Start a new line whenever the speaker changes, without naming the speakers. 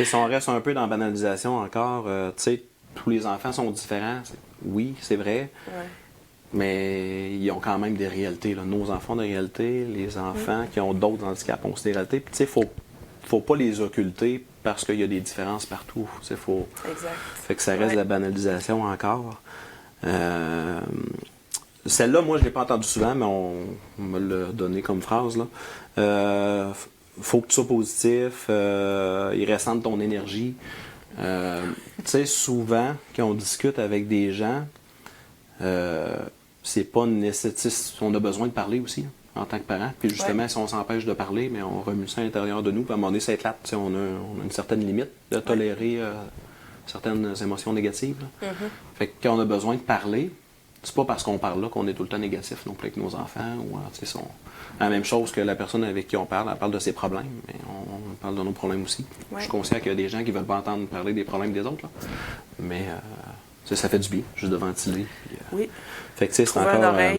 Si on reste un peu dans la banalisation encore, tu sais, tous les enfants sont différents. Oui, c'est vrai.
Ouais.
Mais ils ont quand même des réalités. Là. Nos enfants ont des réalités, les enfants qui ont d'autres handicaps ont aussi des réalités. Puis, tu sais, faut pas les occulter parce qu'il y a des différences partout. Tu sais,
Exact.
fait que ça reste de la banalisation encore. Celle-là, moi, je l'ai pas entendue souvent, mais on me l'a donné comme phrase. Là. Faut que tu sois positif, il ressentent ton énergie. Tu sais, souvent, quand on discute avec des gens, c'est pas nécessaire. On a besoin de parler aussi, en tant que parent. Puis justement, si on s'empêche de parler, mais on remue ça à l'intérieur de nous. Puis à un moment donné, ça éclate. Tu sais, on a une certaine limite de tolérer certaines émotions négatives. Là. Fait que quand on a besoin de parler, c'est pas parce qu'on parle là qu'on est tout le temps négatif non plus avec nos enfants. Ou, tu sais, la même chose que la personne avec qui on parle, elle parle de ses problèmes, mais on parle de nos problèmes aussi. Je suis conscient qu'il y a des gens qui veulent pas entendre parler des problèmes des autres. Là. Mais ça fait du bien, juste de ventiler. Puis,
Oui.
fait que, tu sais, c'est
Trouver
encore.
une oreille.